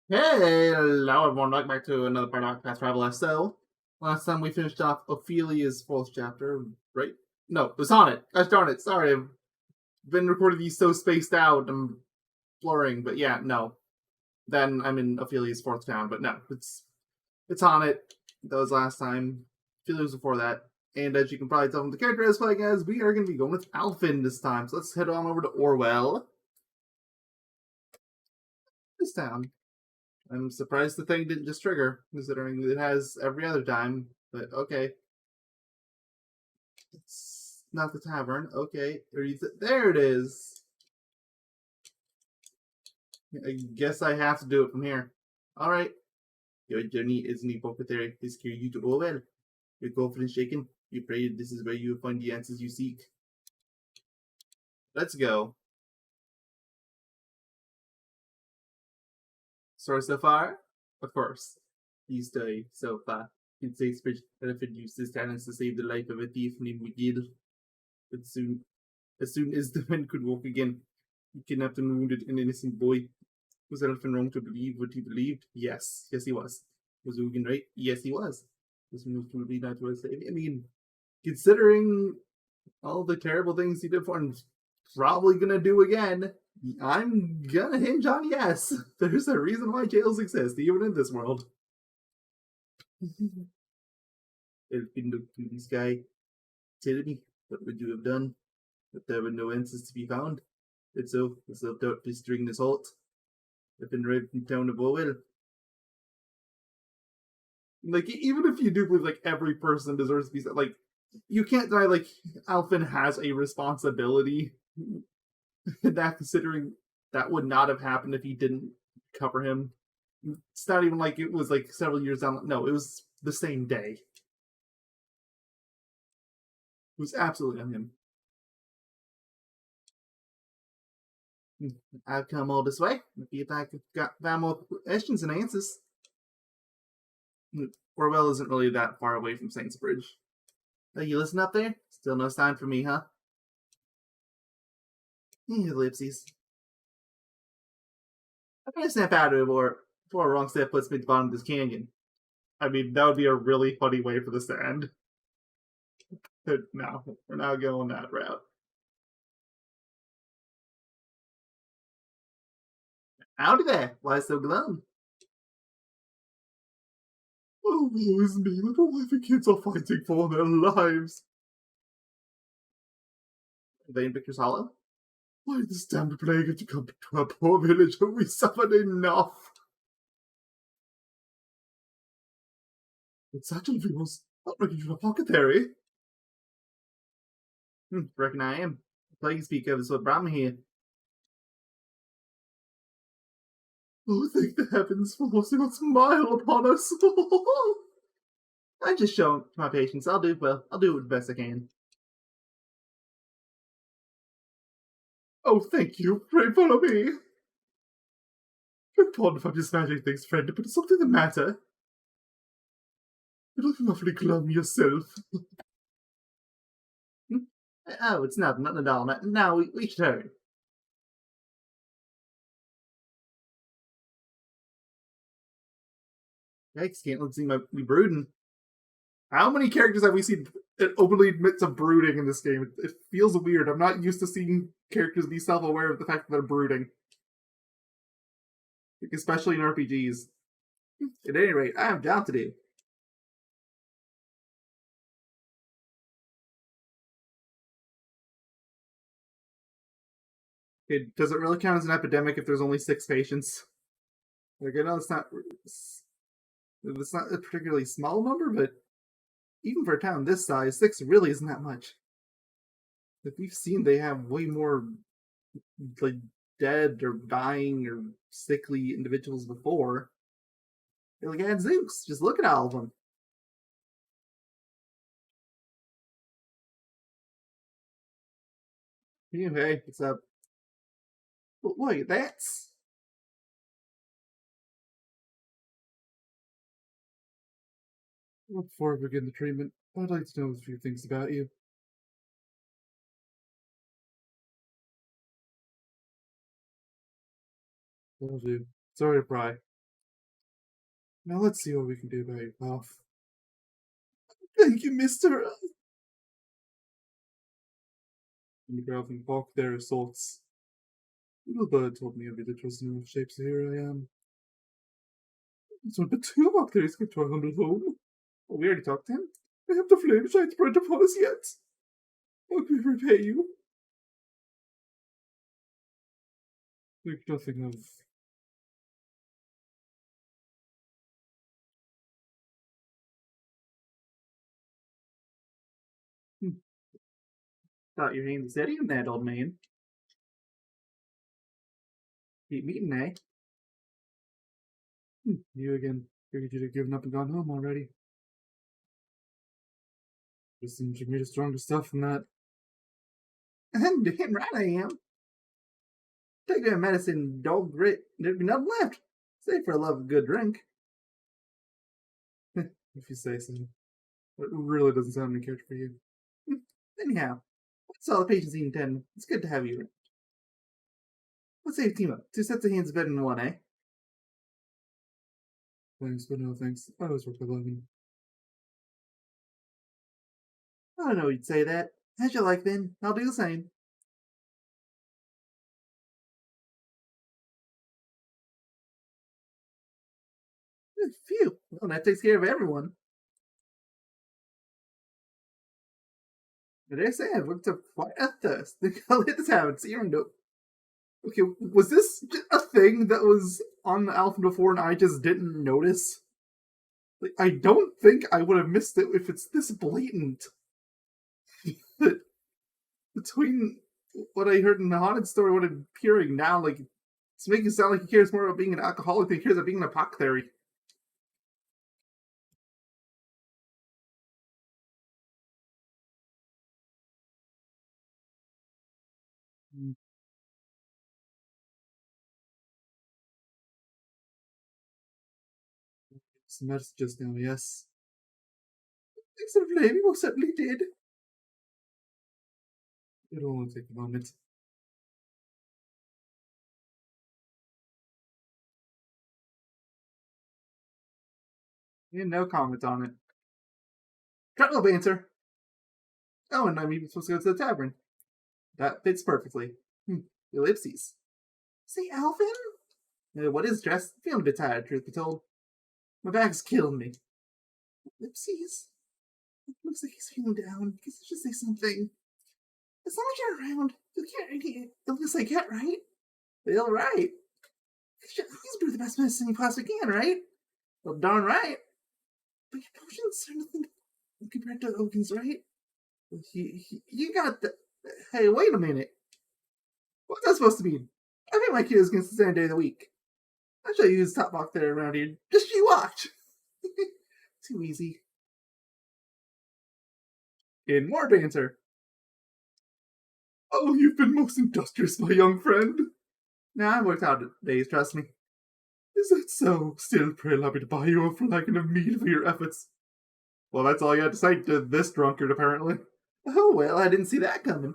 Hey, hello everyone, welcome back to another part of Octopath Traveler. So, last time we finished off Ophelia's fourth chapter, right? No, it was on it. Gosh darn it, sorry, I've been recording these so spaced out, I'm blurring, but yeah, no. Then I'm in Ophelia's fourth town, but no, it's on it. That was last time. Ophelia was before that. And as you can probably tell from the character I was playing as, we are going to be going with Alfyn this time. So let's head on over to Orwell. This town. I'm surprised the thing didn't just trigger, considering it has every other time. But okay. It's not the tavern. Okay. There it is. I guess I have to do it from here. Alright. Your journey is in the apothecary is carry you to Orwell. Your confidence shaken. You pray this is where you will find the answers you seek. Let's go. Story so far? Of course. The story so far. It says Bridge Elephant used his talents to save the life of a thief named McGill. But as soon as the man could walk again, he kidnapped and wounded an innocent boy. Was Alfyn wrong to believe what he believed? Yes. Yes, he was. Was Ugin right? Yes, he was. This was probably not what I say. I mean, considering all the terrible things he did for and probably gonna do again, I'm gonna hinge on yes. There's a reason why jails exist, even in this world. Elfyn looked to the sky. Tell me, what would you have done if there were no answers to be found? It's so, the self-doubt blistering this halt. I've been arrived from town of Orwell. Like, even if you do believe, like, every person deserves to be, like, you can't deny, like, Alfyn has a responsibility. That, considering that would not have happened if he didn't cover him. It's not even like it was, like, several years down. No, it was the same day. It was absolutely on him. I've come all this way. If I could find more questions and answers. Orwell isn't really that far away from Saints Bridge. Oh, you listen up there? Still no sign from me, huh? Ellipses. I'm gonna snap out of it before a wrong step puts me at the bottom of this canyon. I mean, that would be a really funny way for this to end. But no, we're not going that route. Howdy there. Why so glum? Oh, woe is me. Look at why the kids are fighting for their lives. Are they in Victor's Hollow? Why this damned plague had to come to our poor village? Have we suffered enough? It's such a feels. Not looking for a apothecary. Reckon I am. The plague you speak of is what brought me here. Oh, thank the heavens for forcing a smile upon us. I just show my patience. I'll do it the best I can. Oh, thank you. Pray follow me. Pardon if I'm just imagining things, friend, but is something the matter? You're looking awfully glum yourself. Oh, it's nothing at all. Now we should hurry. Yikes, can't let see me brooding. How many characters have we seen that openly admit to brooding in this game? It feels weird. I'm not used to seeing characters be self-aware of the fact that they're brooding. Especially in RPGs. At any rate, I have a job to do. Does it really count as an epidemic if there's only 6 patients? Like, I know it's not a particularly small number, but even for a town this size, 6 really isn't that much. Like, we've seen they have way more, like, dead or dying or sickly individuals before. They're like, add Zeus. Just look at all of them. Hey, what's up? Wait, that's... Before I begin the treatment, I'd like to know a few things about you. Will do. Sorry to pry. Now let's see what we can do about your cough. Thank you, mister. And the girl can balk their assaults. Little bird told me I'd be the chosen of shapes, so here I am. It's not but two bacteries get to our humble home. Oh, we already talked to him. I have the flame shines burnt upon us yet. How can we repay you? Think nothing of. Thought your hands steady on that, old man. Keep meeting, eh? You again. Figured you'd have given up and gone home already. Just seems you made a stronger stuff than that. And damn right I am. Take that medicine, dog grit. There'd be nothing left, save for a love of good drink. If you say so. It really doesn't sound any character for you. Anyhow, that's all the patience you intend. It's good to have you. Let's say team up. 2 sets of hands better than 1, eh? Thanks, but no thanks. I always work alone. I don't know you'd say that. As you like then, I'll do the same. Phew, well that takes care of everyone. But I say I've looked up quite a thirst. Think I'll hit this habit, see even though. Okay, was this a thing that was on Alfyn before and I just didn't notice? Like, I don't think I would have missed it if it's this blatant. Between what I heard in the haunted story, what I'm hearing now, like, it's making it sound like he cares more about being an alcoholic than he cares about being an apothecary. Some medicine just now, yes. Thanks for blaming, most certainly did. It'll only take a moment. And no comment on it. Cut no banter. Oh, and I'm even supposed to go to the tavern. That fits perfectly. Ellipses. See, Alfyn? What is dressed? Feeling a bit tired, truth be told. My back's killing me. Ellipses? Looks like he's feeling down. Guess I should say something. As long as you're around, you'll get Unless I get right. Well, right. He's brew the best medicine you possibly can, right? Well, darn right. But your potions are nothing compared to Oaken's, right? You got the. Hey, wait a minute. What's that supposed to mean? I think my kids against the same day of the week. I'll show you who's top box there around here. Just you watch. Too easy. In more banter. Oh, you've been most industrious, my young friend. Nah, I worked out days, trust me. Is that so? Still, pray allow me to buy you a flagon of mead for your efforts. Well, that's all you had to say to this drunkard, apparently. Oh, well, I didn't see that coming.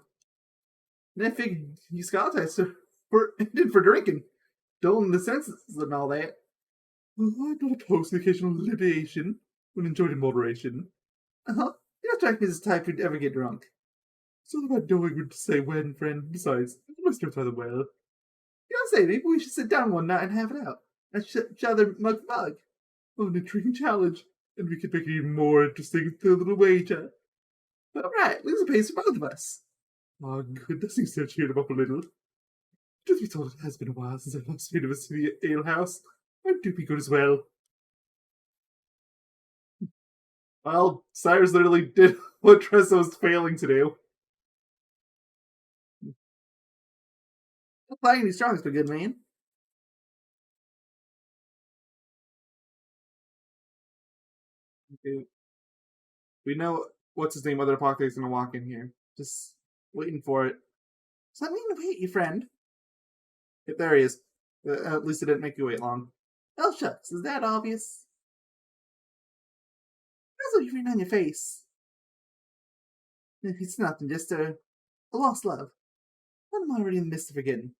And I figured you Scottish for drinking, dulling the senses and all that. Well, I'm not opposed to the occasional libation when enjoyed in moderation. You don't strike me as the type who'd ever get drunk. It's all about knowing when to say when, friend. Besides, my starts rather well. You don't say, maybe we should sit down one night and have it out. And each other mug for mug. Oh, an intriguing challenge. And we could make it even more interesting through a little wager. But right, lose a pace for both of us. Oh, good, that seems to have cheered him up a little. Truth be told, it has been a while since I've last been to visit the alehouse. I do be good as well. Well, Cyrus literally did what Tressa was failing to do. Playing these strong's been good, man. Okay. We know what's his name, other Apocalypse gonna walk in here. Just waiting for it. Does that mean to wait, you friend? Yep, there he is. At least it didn't make you wait long. Oh shucks, is that obvious? That's what you've written on your face. It's nothing, just a lost love. What am I already in the midst of forgetting?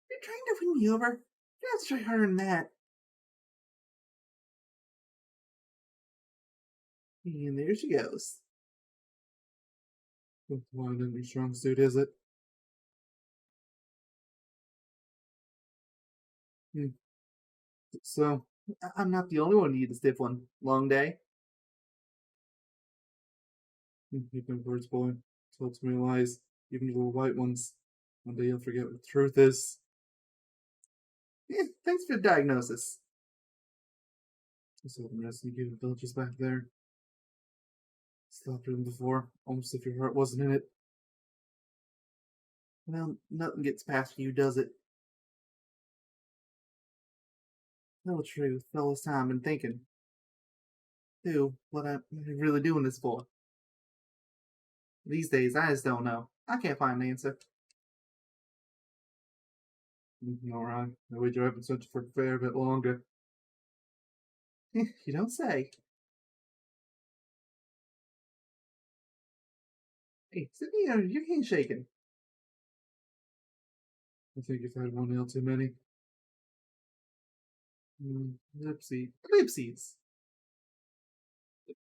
You're trying to win me over. You have to try harder than that. And there she goes. Wine isn't your strong suit, is it? So, I'm not the only one to eat a stiff one. Long day? Keep my words, boy. Told too many lies, even little white ones. One day you'll forget what the truth is. Thanks for the diagnosis. Just hope the rest of you villages back there. Stopped them before, almost if your heart wasn't in it. Well, nothing gets past you, does it? No truth, all this time been thinking. Who, what I'm really doing this for? These days, I just don't know. I can't find an answer. Alright, I wait your episode for a fair bit longer. You don't say. Hey, Sydney, your hand's shaking. I think you've had one nail too many. Ellipses.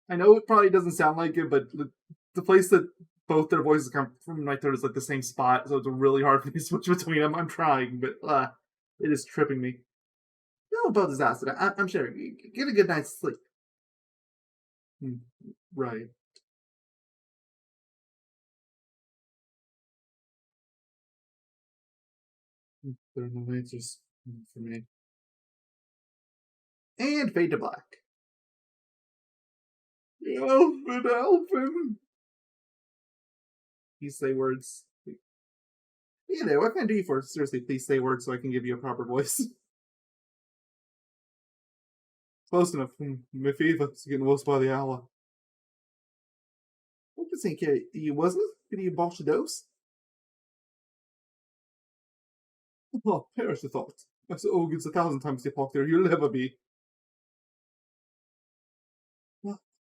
I know it probably doesn't sound like it, but the place that both their voices come from, my throat is like the same spot, so it's really hard for me to switch between them. I'm trying, but it is tripping me. No, about disaster. I'm sure. Get a good night's sleep. Right. There are no answers for me. And fade to black. Alfyn. Please say words. Yeah, there. What can I do you for? Seriously, please say words so I can give you a proper voice. Close enough. My fever's getting worse by the hour. What was think you wasn't? Did you botch a dose? Oh, perish the thought. I said organs 1,000 times the apothecary you'll never be.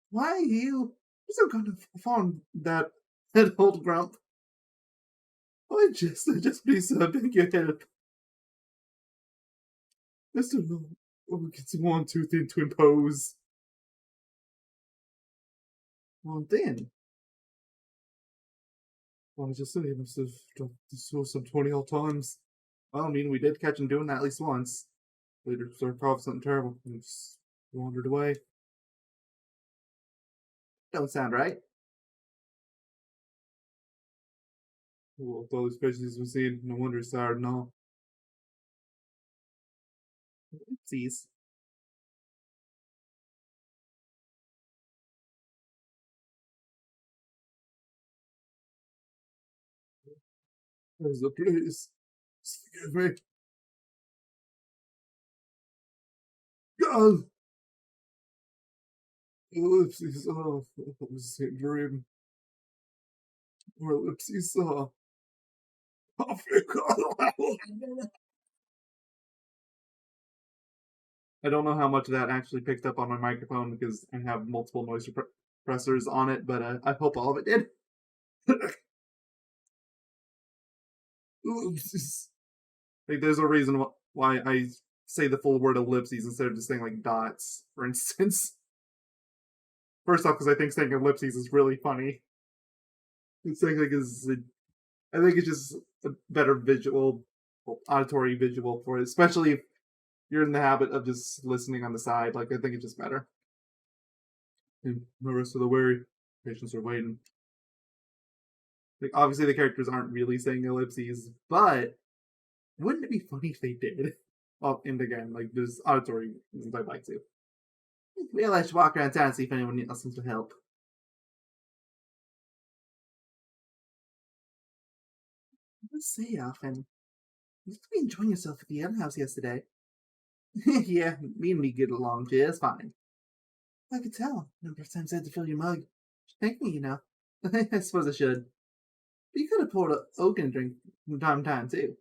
Why are you? You're so kind of fond that old grump. I just please beg your help. Mr. Organs one too thin to impose. Well then. Well, I just said he must have done the source some 20 odd times. Well, I mean, we did catch him doing that at least once. Later, started coughing something terrible and just wandered away. Don't sound right. Well, with all the species we've seen, no wonder he's tired and all. Oopsies. There's a place. Forgive me. God! Ellipses off. It was a dream. Or ellipses off. I don't know how much of that actually picked up on my microphone because I have multiple noise suppressors on it, but I hope all of it did. Like, there's a reason why I say the full word ellipses instead of just saying like dots, for instance. First off, because I think saying ellipses is really funny. It's like I think it's just a better visual, auditory visual for it, especially if you're in the habit of just listening on the side. Like, I think it's just better. And the rest of the weary patients are waiting. Like, obviously the characters aren't really saying ellipses, but wouldn't it be funny if they did? Well, and again, like, there's auditory reasons I'd like to. Well, I should walk around town and see if anyone else needs to help. Let's say, Alfyn, you used to be enjoying yourself at the other house yesterday. Yeah, me and me get along just fine. I could tell. Number of times I had to fill your mug. Thank me, you know. I suppose I should. But you could have poured a Oaken drink from time to time, too.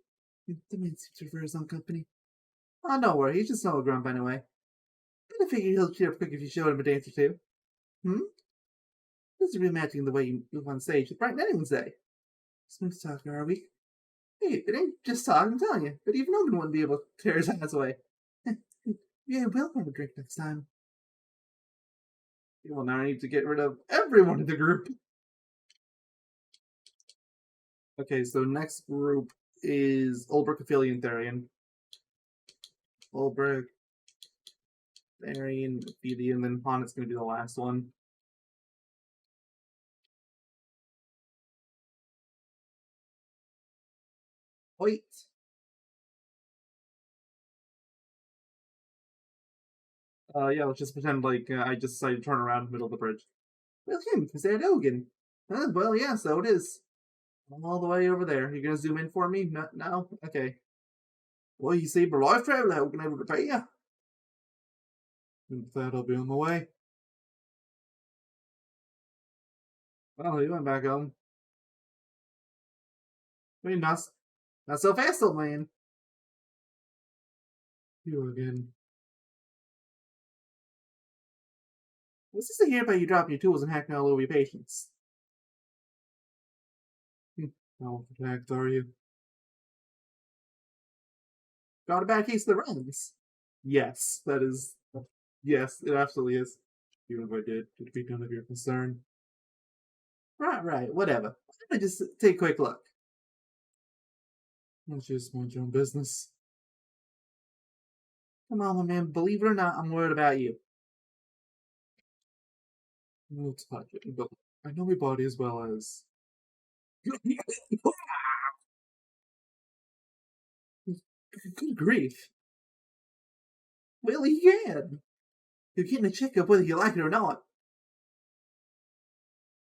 The man seems to prefer his own company. Oh, don't worry, he's just no grump anyway. But I figure he'll cheer up quick if you showed him a dance or two. This is reimagining the way you move on stage with brighten anyone's day. Smooth talker, are we? Hey, it ain't just talk, I'm telling you. But even Oaken wouldn't be able to tear his ass away. Yeah, we'll have a drink next time. Well, now I need to get rid of everyone in the group. Okay, so next group is Ulbrich, Ophelia, and Therian. Ulbrich, Therian, Ophelia, and then Honnet's going to be the last one. Wait. Yeah, let's just pretend like I just decided to turn around in the middle of the bridge. Well, him, is that Ogan? Well, yeah, so it is. All the way over there. You gonna zoom in for me? No? Okay. Well, you see, but life travel, how can I repay you? With that, I'll be on my way. Well, he went back home. I mean, not so fast, old man. You again. What's this to hear about you dropping your tools and hacking all over your patients? How attacked are you? Got a bad case of the runs. Yes, that is. Yes, it absolutely is. Even if I did, it'd be none of your concern. Right, whatever. Let me just take a quick look. It's just mind your own business. Come on, my man. Believe it or not, I'm worried about you. No touch it, but I know my body as well as. Good grief. Well, you can. You're getting a checkup whether you like it or not.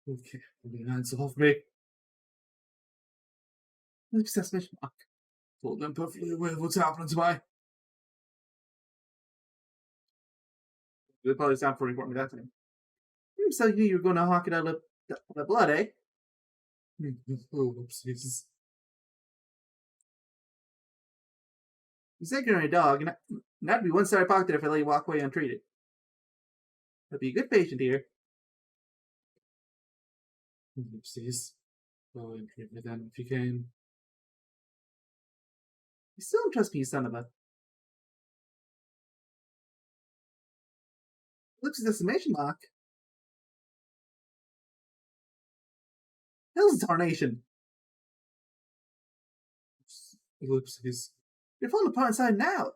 Okay, the hands off me. That's mission mark. Told them perfectly aware of what's happening to me. They probably sound pretty important that time. So you knew you were going to hawk it out of the blood, eh? Oh, oopsies. You said you're a dog, and that'd be one side pocket if I let you walk away untreated. I'd be a good patient here. Oopsies. Well, treat me then if you can. You still don't trust me, you son of a. Looks as exclamation mark. Hell's tarnation. Ellipses. You're falling apart inside and out.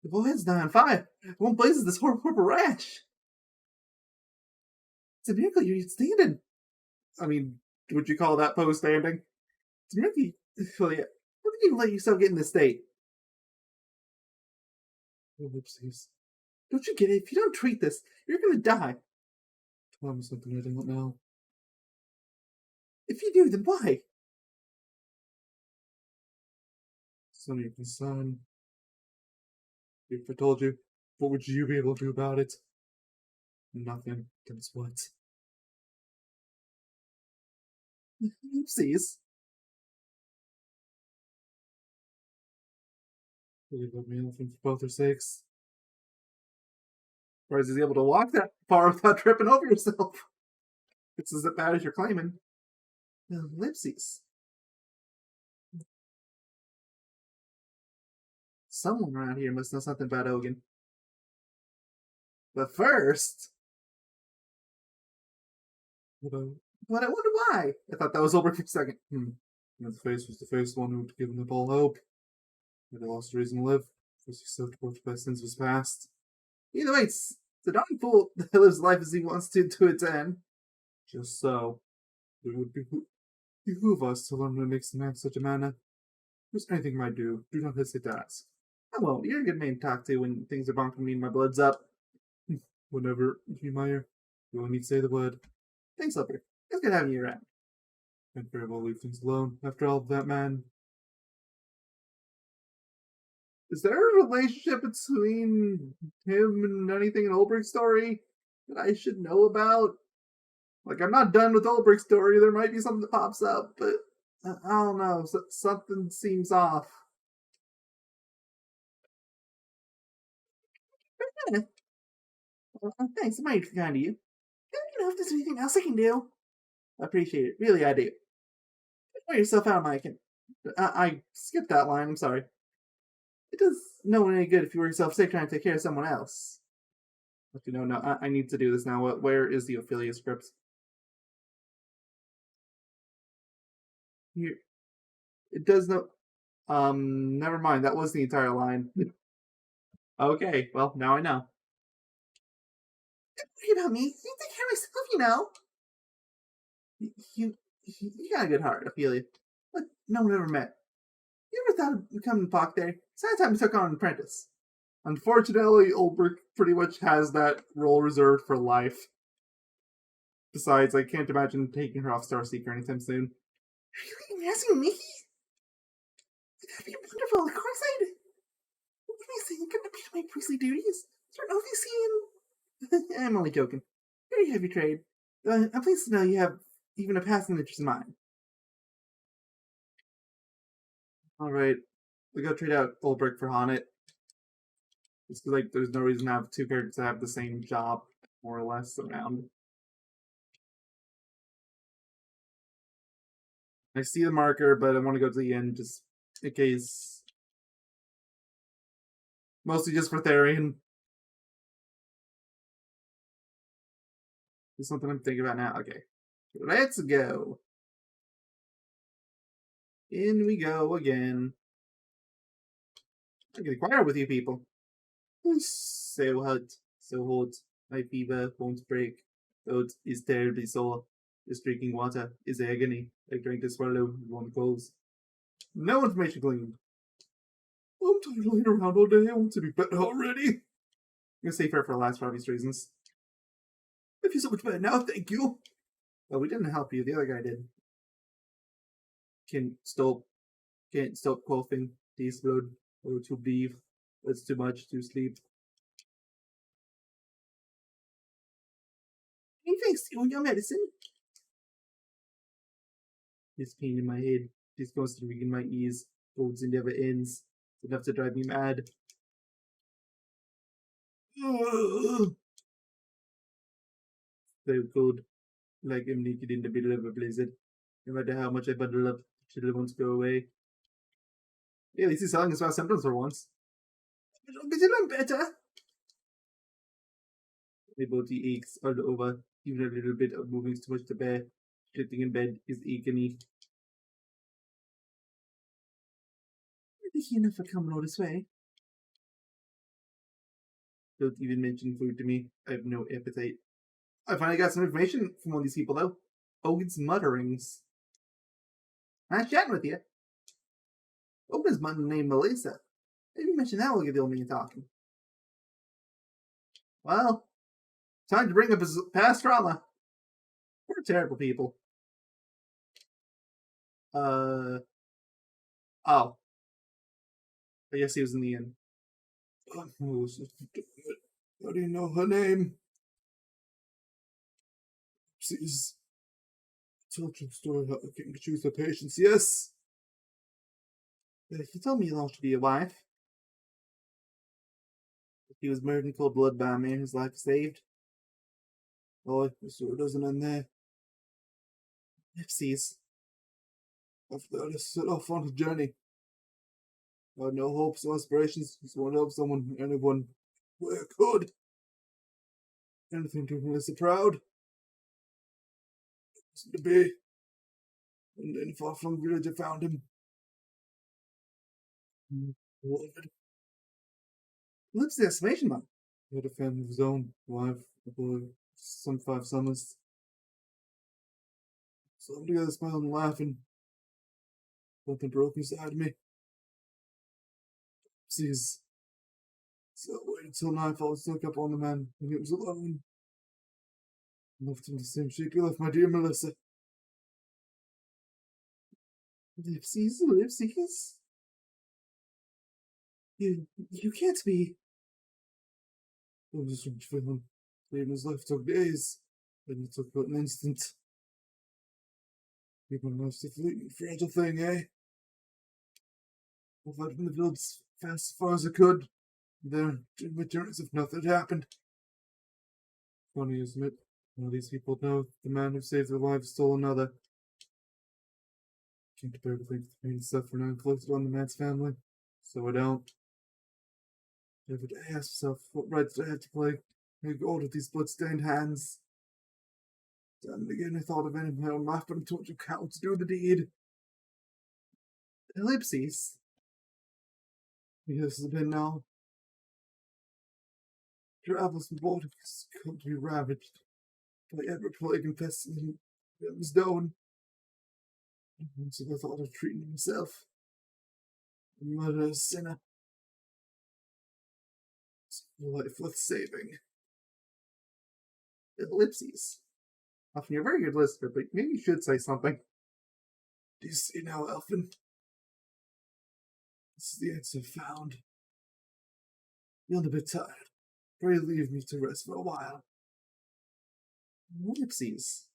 The whole head's now on fire. One blazes this horrible rash. It's a miracle you're standing. I mean, would you call that pose standing? It's a miracle. Well, yeah. How did you let yourself get in this state? Ellipses. Don't you get it? If you don't treat this, you're gonna die. Tell me something I don't know. If you do, then why? It's none of your concern. If I told you, what would you be able to do about it? Nothing. That's what. Oopsies. Really love me Alfyn for both their sakes. Whereas he's able to walk that far without tripping over yourself. It's as bad as you're claiming. Ellipses. Someone around here must know something about Ogan. But first. But I wonder why. I thought that was over for a second. The face was the first one who had given up all hope. But I lost a reason to live. First he soaked both by sins of his past. Either way, it's a darn fool that lives life as he wants to its end. Just so. It would behoove us to learn what makes him act such a manner. If there's anything I do not hesitate to ask. I won't. You're a good man to talk to when things are bonking me and my blood's up. Whenever you admire, you only need to say the word. Thanks, Slipper. It's good having you around. I'd very well leave things alone. After all, that man. Is there a relationship between him and anything in Ulbrich's story that I should know about? Like, I'm not done with Ulbrich's story. There might be something that pops up, but I don't know. Something seems off. Thanks, it might be kind of you. I don't know if there's anything else I can do. I appreciate it. Really, I do. Wear yourself out, Mike. I skipped that line. I'm sorry. It does no one any good if you were yourself sick trying to take care of someone else. Actually, no, I need to do this now. Where is the Ophelia script? Here. It does no. Never mind. That was the entire line. Okay, well, now I know. Don't worry about me. You take care of myself, you know. You got a good heart, Ophelia. But no one ever met. You ever thought of becoming a pock there? Time you took on an apprentice. Unfortunately, Ulbrich pretty much has that role reserved for life. Besides, I can't imagine taking her off Starseeker anytime soon. Are you asking me? That'd be wonderful. Of course I'd. What am I saying? Couldn't appear my priestly duties. Start overseeing. I'm only joking. Very heavy trade. I'm pleased to know you have even a passing interest in mine. Alright. We go trade out Ulbrich for Honnet. It's like there's no reason to have two characters that have the same job, more or less, around. I see the marker, but I want to go to the end just in case. Mostly just for Therian. There's something I'm thinking about now. Okay. Let's go. In we go again. I'm getting quiet with you people. So hot. My fever won't break. Throat is terribly sore. This drinking water is agony. I drank to swallow one close. No information gleaned. I'm tired of laying around all day. I want to be better already. I'm gonna save her for last for obvious reasons. I feel so much better now, thank you. Well, we didn't help you. The other guy did. Can't stop coughing. Taste blood. Or to breathe. That's too much to sleep. Hey, thanks. You want your medicine? This pain in my head. This constant ring in my ears. Folds and never ends. It's enough to drive me mad. So cold. Like I'm naked in the middle of a blizzard. No matter how much I bundle up, chill won't go away. Yeah, at least he's selling his fast symptoms for once. But I'm better. My body aches all over. Even a little bit of moving is too much to bear. Sitting in bed is agony. Enough for coming all this way. Don't even mention food to me. I have no appetite. I finally got some information from one of these people, though. Owen's mutterings. Nice chatting with you. Owen's mutton named Melissa. Maybe mention that will get the old man talking. Well, time to bring up his past trauma. We're terrible people. Oh. I guess he was in the inn. How do you know her name? She's told your story how the king choose her patients, yes? He told me you lost to be a wife. He was murdered in cold blood by a man whose life saved. Oh, the story doesn't end there. Ipsies. After that, I set off on a journey. I had no hopes or aspirations. Just wanted to help someone, anyone, where I could. Anything to make Melissa proud. It wasn't to be. And then far from the village, I found him. Beloved. Lives the exclamation mark. He had a family of his own, wife, a boy, some 5 summers. So I'm together smiling and laughing. Something broke inside me. Sees. So I waited till nightfall and snuck up on the man when he was alone. Left him the same shape he left my dear Melissa. Lipsies. You can't be. It was a strange feeling. Saving his life took days, and it took but an instant. Human life's a fleeting, fragile thing, eh? I fled from the village as far as I could. There, to return as if nothing had happened. Funny, isn't it? All these people know the man who saved their lives stole another. Can't bear to think of the pain and suffering I inflicted on the man's family, so I don't. Every day I ask myself, what rights do I have to play? I go with these blood-stained hands. Then again, I thought of ending my own life, but I told you can't do the deed. Ellipses. Years has been now. Travels and bodies come to be ravaged by every plague infesting was down. So I thought of treating myself. A murderous sinner. It's a life worth saving. Ellipses. Alfyn, you're a very good listener, but maybe you should say something. Do you see now, Alfyn? This is the answer found. You're a bit tired. Pray leave me to rest for a while. Ellipses.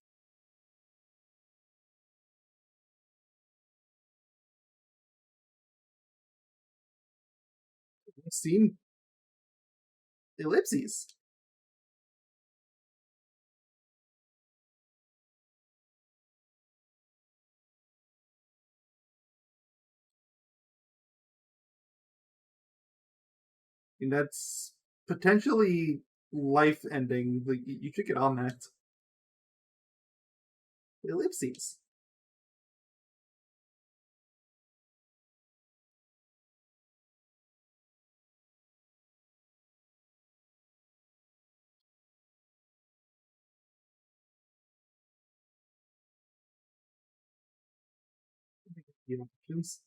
I've seen ellipses. And that's potentially life-ending. Like, you should get on that. Ellipses. The options.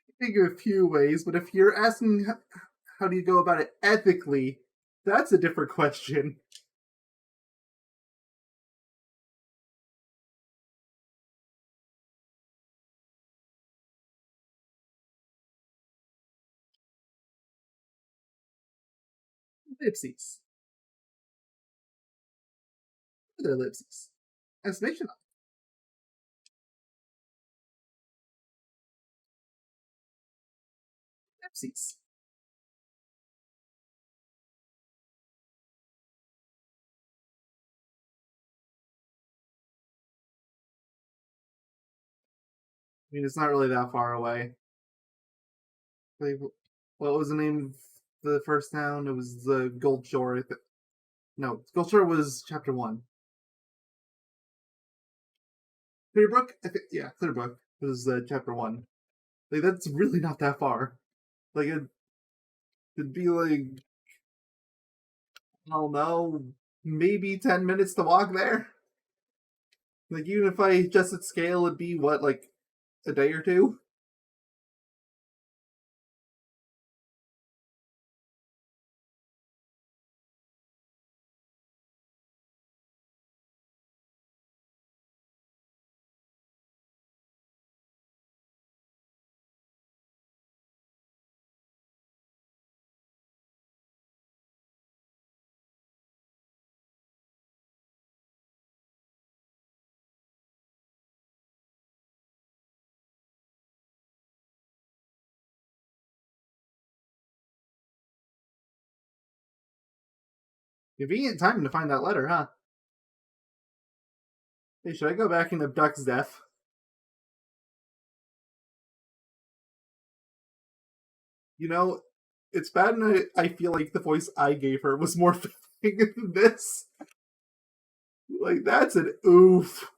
I think a few ways, but if you're asking how do you go about it ethically, that's a different question. Ellipses. The ellipses. Exclamation mark. Ellipses. I mean, it's not really that far away. Like, what was the name of the first town? It was the Gold Shore. No, Gold Shore was chapter 1. Clearbrook? I think, yeah, Clearbrook was chapter 1. Like, that's really not that far. Like, it'd be like, I don't know, maybe 10 minutes to walk there. Like, even if I adjusted scale, it'd be, what, like, a day or two? Convenient timing to find that letter, huh? Hey, should I go back and abduct Zeph? You know, it's bad and I feel like the voice I gave her was more fitting than this. Like, that's an oof.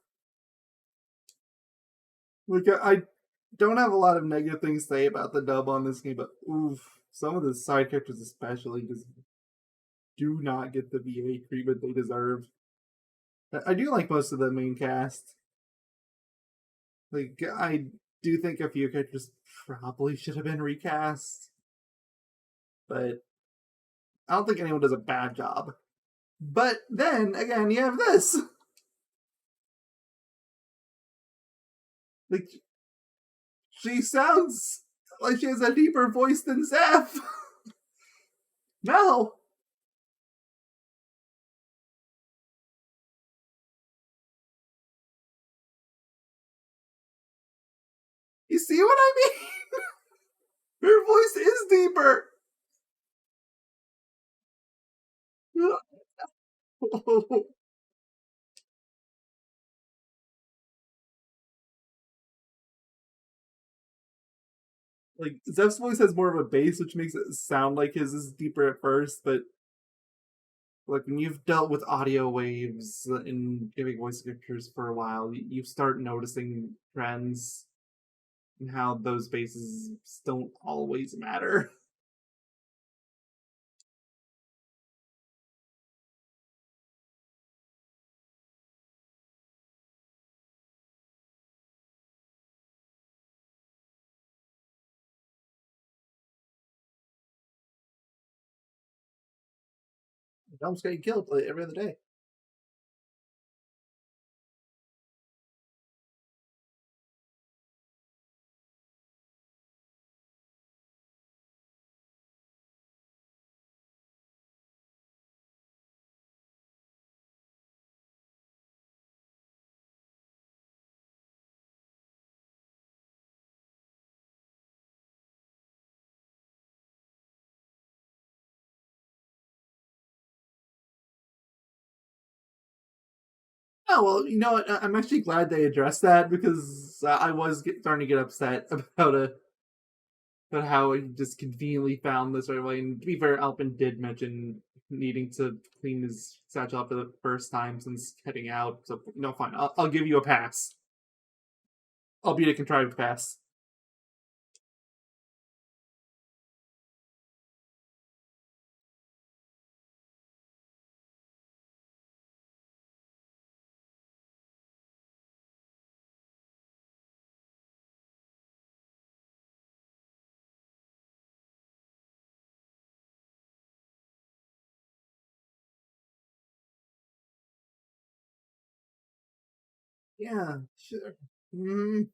Like, I don't have a lot of negative things to say about the dub on this game, but oof. Some of the side characters especially just do not get the VA treatment they deserve. I do like most of the main cast. Like, I do think a few characters probably should have been recast. But I don't think anyone does a bad job. But then, again, you have this. Like, she sounds like she has a deeper voice than Zeph. No. You see what I mean? Her voice is deeper. Like Zeph's voice has more of a bass, which makes it sound like his is deeper at first, but like when you've dealt with audio waves in giving voice pictures for a while, you start noticing trends and how those basses don't always matter. I'm just getting killed like, every other day. Oh well, you know what? I'm actually glad they addressed that because I was starting to get upset about how he just conveniently found this right away. And to be fair, Alpin did mention needing to clean his satchel up for the first time since heading out. So no, fine. I'll give you a pass. Albeit a contrived pass. Yeah, sure. Mm,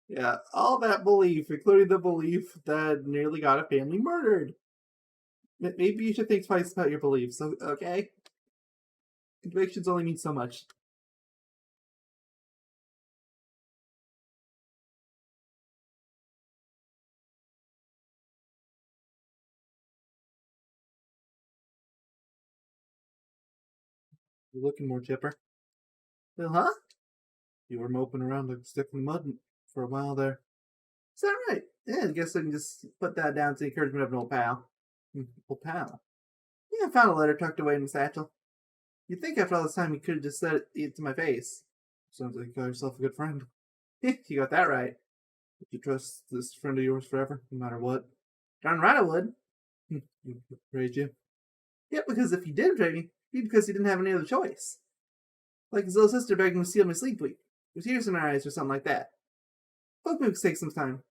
yeah, all that belief, including the belief that nearly got a family murdered. Maybe you should think twice about your beliefs, okay? Convictions only mean so much. You're looking more chipper. Huh? You were moping around like a stick in the mud for a while there. Is that right? Yeah, I guess I can just put that down to the encouragement of an old pal. Old pal? Yeah, I found a letter tucked away in the satchel. You'd think after all this time you could have just said it to my face. Sounds like you got yourself a good friend. You got that right. Would you trust this friend of yours forever, no matter what? Darn right I would. You betrayed you. Yeah, because if he did betray me, it'd be because he didn't have any other choice. Like his little sister begging him to steal my sleep week, with tears in her eyes or something like that. Both moves take some time.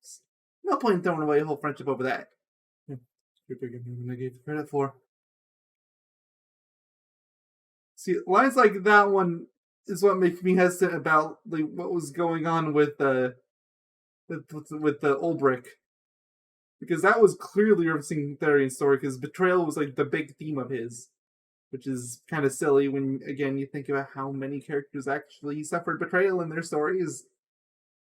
No point in throwing away a whole friendship over that. You're bigger than I gave you credit for. See, lines like that one is what makes me hesitant about like what was going on with the Ulbrich, because that was clearly referencing Therian's story. Because betrayal was like the big theme of his, which is kind of silly when again you think about how many characters actually suffered betrayal in their stories.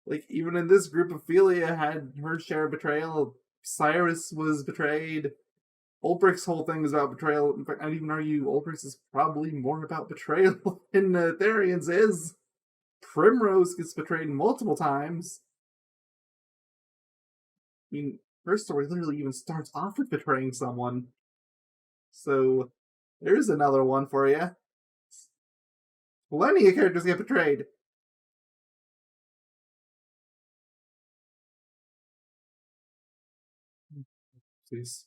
Like even in this group, Ophelia had her share of betrayal. Cyrus was betrayed. Ulbricht's whole thing is about betrayal. In fact, I'd even argue Ulbricht's is probably more about betrayal than Therian's is. Primrose gets betrayed multiple times. I mean, her story literally even starts off with betraying someone. So there's another one for you. Plenty of characters get betrayed. Please.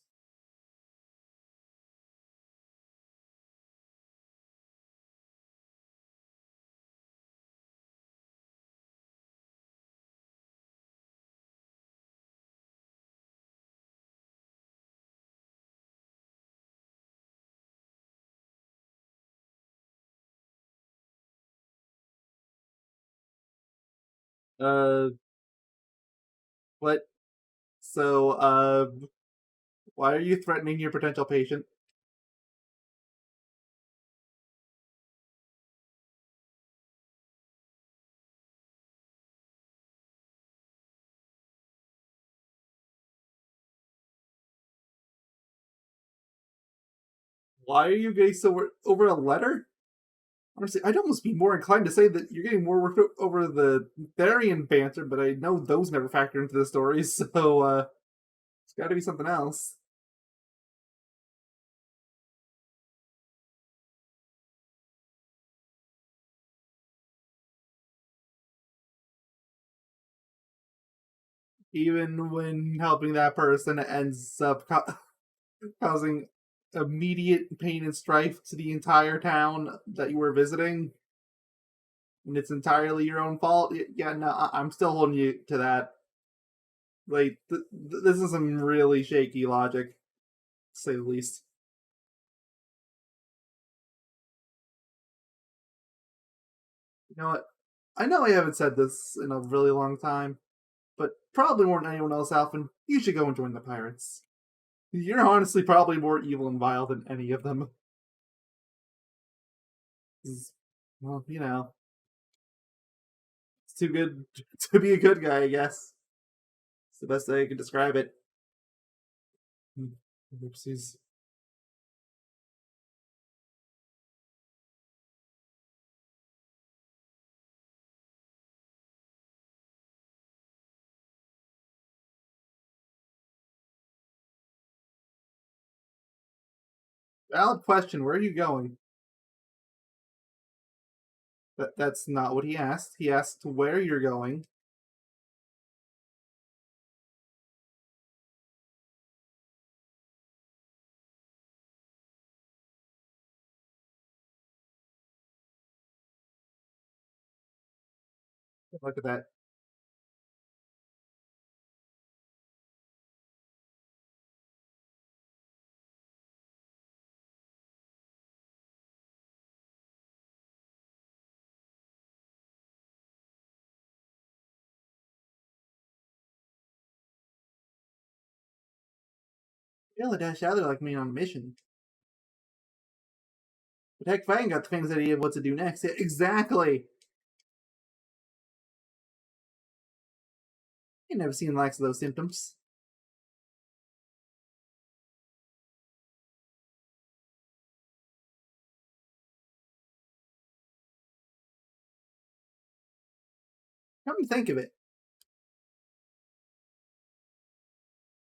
Uh, what? So, why are you threatening your potential patient? Why are you getting so over a letter? Honestly, I'd almost be more inclined to say that you're getting more worked over the Therian banter, but I know those never factor into the story, so it's got to be something else. Even when helping that person, it ends up causing immediate pain and strife to the entire town that you were visiting, and it's entirely your own fault. Yeah, no, I'm still holding you to that. Like, this is some really shaky logic, to say the least. You know what? I know I haven't said this in a really long time, but probably more than anyone else, Alfyn, you should go and join the pirates. You're honestly probably more evil and vile than any of them. Well, it's too good to be a good guy, I guess. It's the best way I can describe it. Oopsies. Valid question. Where are you going? That's not what he asked. He asked where you're going. Look at that. You'll dash out there like me on a mission. But heck, if I ain't got the faintest idea of what to do next. Yeah, exactly. You never seen the likes of those symptoms. Come to think of it,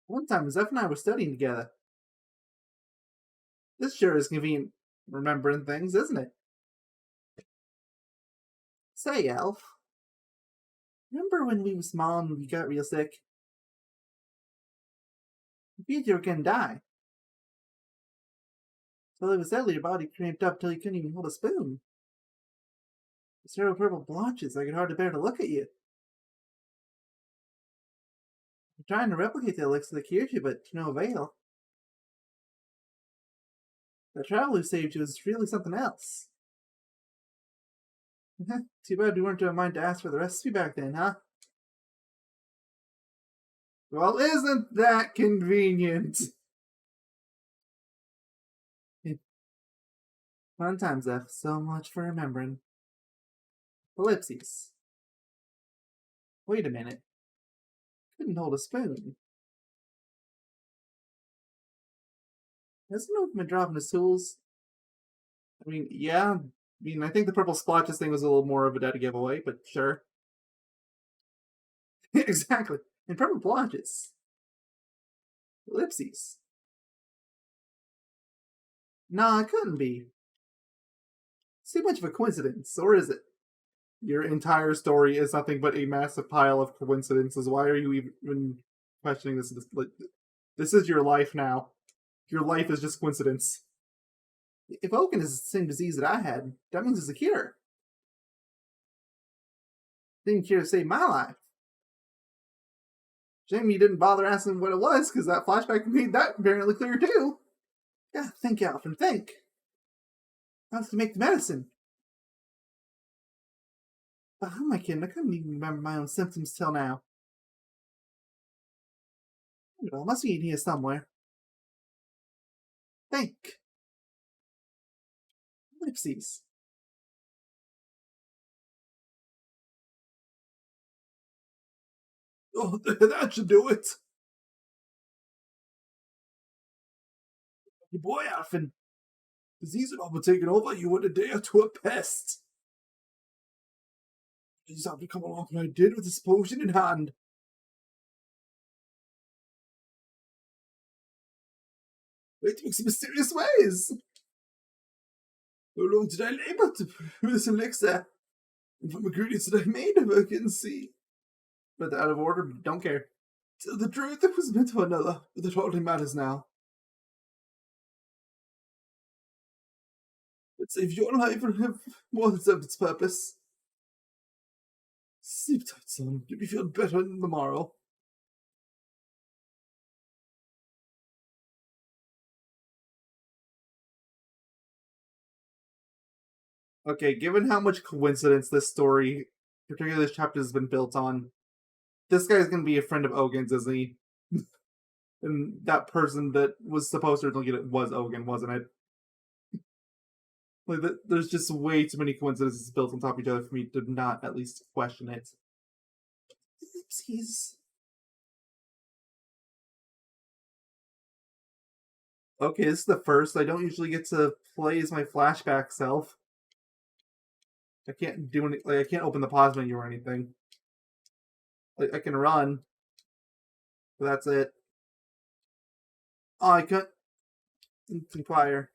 one time Zeph and I were studying together. This sure is convenient remembering things, isn't it? Say, Elf, remember when we were small and we got real sick? You feared you were gonna die. So it was deadly, your body cramped up till you couldn't even hold a spoon. The several purple blotches, I could hardly bear to look at you. I'm trying to replicate the elixir that cured you, but to no avail. The travel who saved you was really something else. Too bad we weren't of a mind to ask for the recipe back then, huh? Well, isn't that convenient? Fun times, F. So much for remembering. Ellipses. Wait a minute. Couldn't hold a spoon. Hasn't no been dropping his tools? I mean, yeah. I think the purple splotches thing was a little more of a dead giveaway, but sure. Exactly. And purple blotches. Ellipses. Nah, it couldn't be. It's too much of a coincidence, or is it? Your entire story is nothing but a massive pile of coincidences. Why are you even questioning this? This is your life now. Your life is just coincidence. If Oaken is the same disease that I had, that means it's a cure. Didn't cure to save my life. Shame you didn't bother asking what it was, because that flashback made that apparently clear too. Yeah, think, Alfyn, think. How to make the medicine? But how am I kidding? I couldn't even remember my own symptoms till now. It all must be in here somewhere. Think. Ellipses. Oh, that should do it. Your boy, Alfyn. Disease would all be taken over you in a day or two, a pest. You just have to come along when I did with this potion in hand. It makes mysterious ways. How long did I labor to brew this elixir? And from ingredients that I made of it, I can see. But they're out of order, but don't care. Tell the truth, it was meant for another, but it hardly matters now. It saved your life and have more than served its purpose. Sleep tight, son. You'll be feeling better in the morrow. Okay, given how much coincidence this story, particularly this chapter, has been built on, this guy's gonna be a friend of Ogin's, isn't he? And that person that was supposed to originally get it was Ogin, wasn't it? Like, there's just way too many coincidences built on top of each other for me to not at least question it. Oopsies. Okay, this is the first. I don't usually get to play as my flashback self. I can't do any. Like, I can't open the pause menu or anything. Like, I can run, but that's it. Oh, I can't inquire.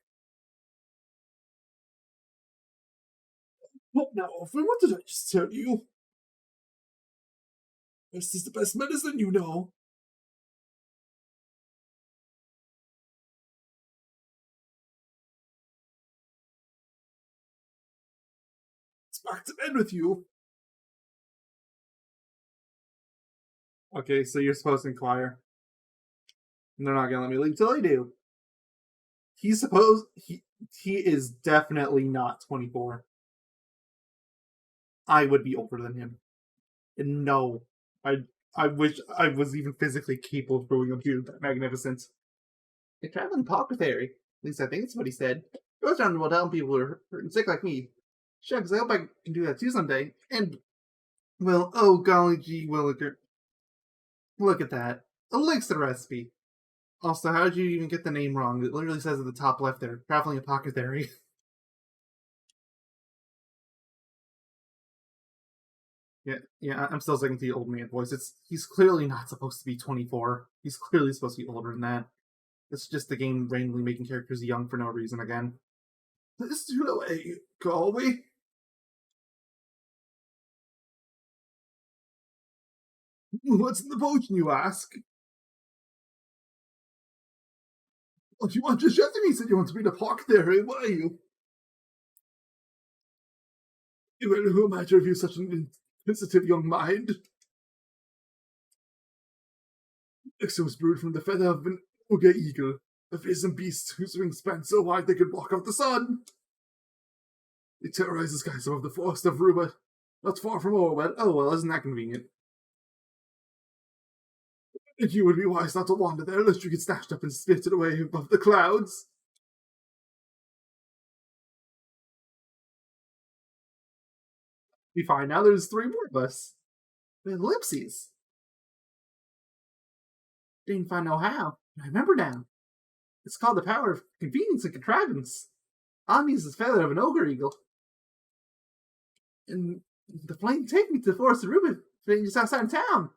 What now, Alfyn? What did I just tell you? This is the best medicine, you know. It's back to bed with you. Okay, so you're supposed to inquire. And they're not gonna let me leave till I do. He's supposed he is definitely not 24. I would be older than him. And no, I wish I was even physically capable of growing up here that magnificent. A traveling apothecary. At least I think that's what he said. Goes around the world helping people who are hurting sick like me. Shucks, I hope I can do that too someday. And, well, oh golly gee williker. Look at that. Elixir Recipe. Also, how did you even get the name wrong? It literally says at the top left there, traveling apothecary. yeah, I'm still sticking to the old man voice. He's clearly not supposed to be 24. He's clearly supposed to be older than that. It's just the game randomly making characters young for no reason again. Let's do away, call we? What's in the potion, you ask? Oh, you want just yesterday said you want to be the apothecary, why are you? Well, who am I to review such an inquisitive young mind? Elixir was brewed from the feather of an ogre eagle, a fearsome beast whose wings span so wide they could block out the sun. It terrorizes skies above the forest of Ruba, not far from Orwell. Oh well, isn't that convenient? And you would be wise not to wander there, lest you get snatched up and spirited away above the clouds. Be fine now. There's 3 more of us. The ellipses. Didn't find no how. I remember now. It's called the power of convenience and contrivance. I'm uses the feather of an ogre eagle. And the plane take me to the forest of Ruben, just outside of town.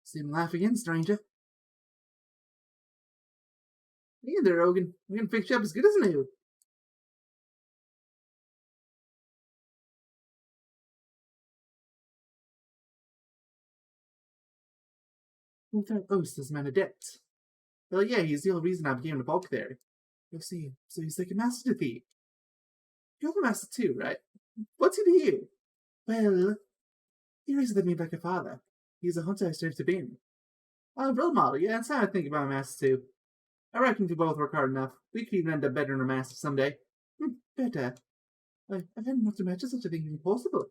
See him laugh again, stranger. Hey there, Ogun. We're gonna fix you up as good as new. Who thought Oast is man adept? Well, yeah, he's the only reason I became an apothecary. You'll see. So he's like a master to thee. You're the master too, right? What's he to you? Well, he raised me like a father. He's a hunter I strive to be. A role model, yeah, that's how I think about a master too. I reckon if we both work hard enough, we could even end up better than a master someday. Better. I hadn't not to imagine such a thing being possible.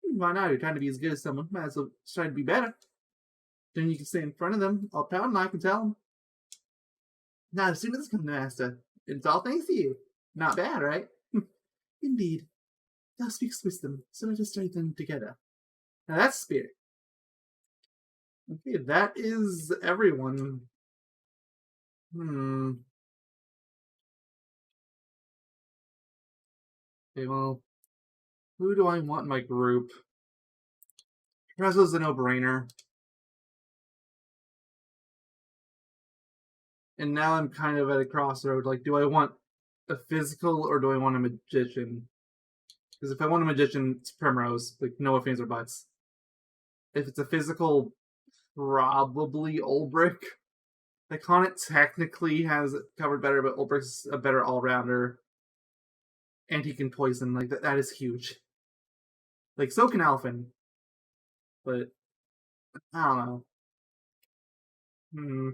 Why not? You're trying to be as good as someone. Might as well try to be better. Then you can stay in front of them, all proud, and I can tell them. Now, as soon as it's come to master, it's all thanks to you. Not bad, right? Indeed. Thou speaks wisdom, so let us study them together. Now that's spirit. Okay, that is everyone. Okay, well, who do I want in my group? Trezo's a no-brainer. And now I'm kind of at a crossroad. Like, do I want a physical or do I want a magician? Because if I want a magician, it's Primrose. Like, no ifs, ands, or buts. If it's a physical, probably Ulbrich. Iconic technically has it covered better, but Ulbrich's a better all-rounder. And he can poison. Like, that is huge. Like, so can Alfyn. But, I don't know.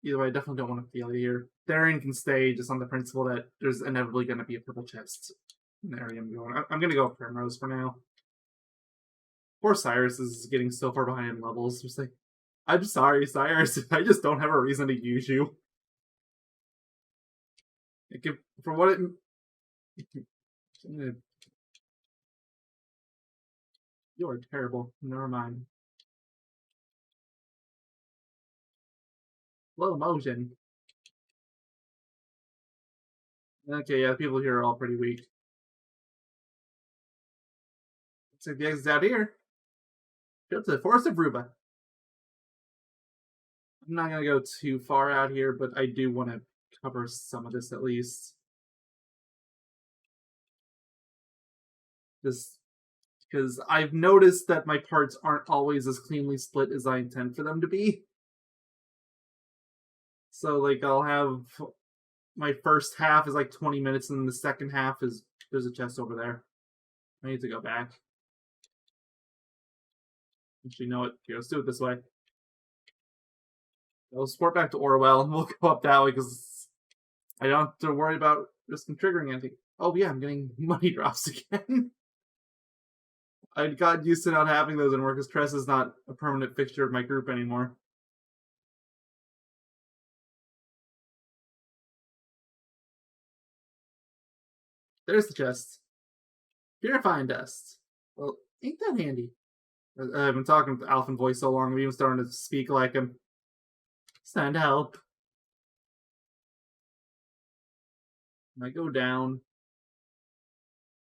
Either way, I definitely don't want to feel here. Darren can stay just on the principle that there's inevitably going to be a purple chest in the area I'm going. I'm going to go with Primrose for now. Poor Cyrus is getting so far behind in levels. Just like, I'm sorry, Cyrus. I just don't have a reason to use you. Like, for what it... You are terrible. Never mind. Low motion. Okay, yeah, the people here are all pretty weak. Looks like the exit's out here. Go to the Forest of Ruba. I'm not going to go too far out here, but I do want to cover some of this at least. Just because I've noticed that my parts aren't always as cleanly split as I intend for them to be. So, like, I'll have my first half is like 20 minutes, and then the second half is there's a chest over there. I need to go back. Actually, you know what? Here, let's do it this way. I'll sport back to Orwell, and we'll go up that way because I don't have to worry about just triggering anything. Oh, yeah, I'm getting money drops again. I got used to not having those anymore because Tress is not a permanent fixture of my group anymore. There's the chest. Purifying dust. Well, ain't that handy? I've been talking to Alfyn voice so long, I'm even starting to speak like him. It's time to help. I go down.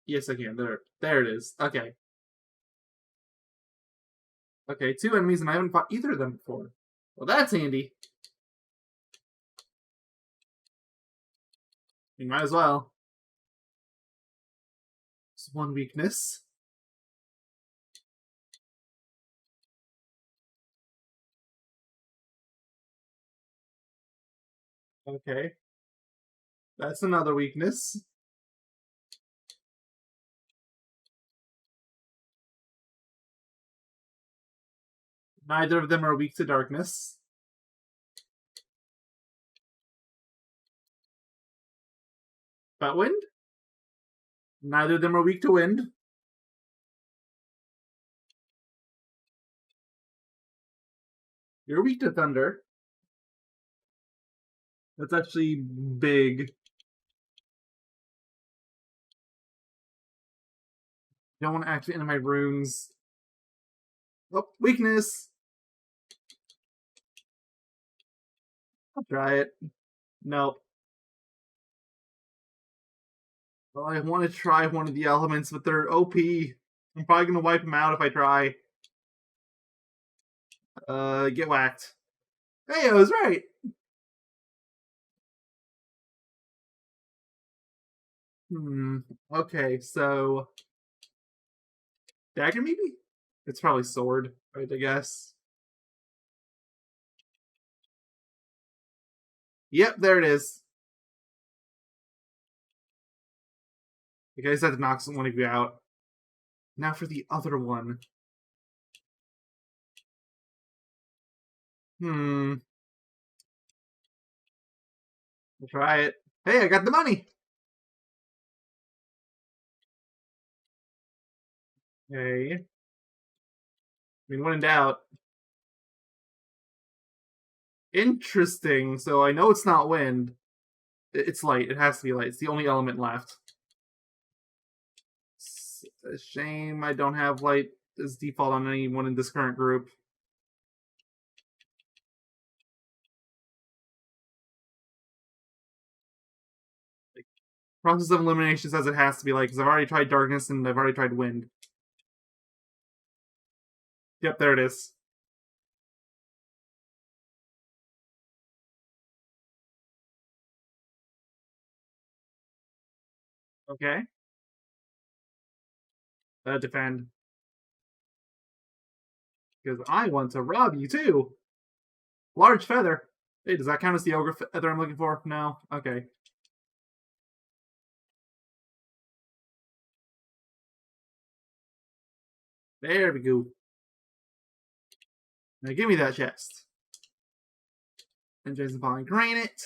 Yes, I can. There it is. Okay. Okay, 2 enemies, and I haven't fought either of them before. Well, that's handy. You might as well. It's one weakness. Okay. That's another weakness. Neither of them are weak to darkness. But wind? Neither of them are weak to wind. You're weak to thunder. That's actually big. I don't want to activate any of my runes. Oh, weakness. I'll try it. Nope. Well, I want to try one of the elements, but they're OP. I'm probably going to wipe them out if I try. Get whacked. Hey, I was right. Okay, so... Dagger, maybe? It's probably sword, right, I guess. Yep, there it is. You guys have to knock one of you out. Now for the other one. I'll try it. Hey, I got the money! Okay. I mean, when in doubt. Interesting. So I know it's not wind. It's light. It has to be light. It's the only element left. It's a shame I don't have light as default on anyone in this current group. Process of elimination says it has to be light, because I've already tried darkness and I've already tried wind. Yep, there it is. Okay. Defend. Because I want to rob you too. Large feather. Hey, does that count as the ogre feather I'm looking for? No? Okay. There we go. Now give me that chest. And Jason Pollen granite.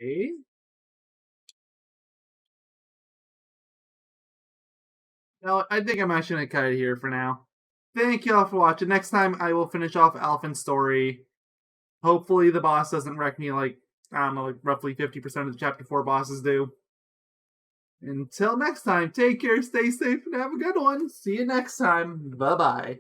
Okay. Now, I think I'm actually going to cut it here for now. Thank you all for watching. Next time, I will finish off Alfyn's story. Hopefully, the boss doesn't wreck me like, I don't know, like roughly 50% of the Chapter 4 bosses do. Until next time, take care, stay safe, and have a good one. See you next time. Bye-bye.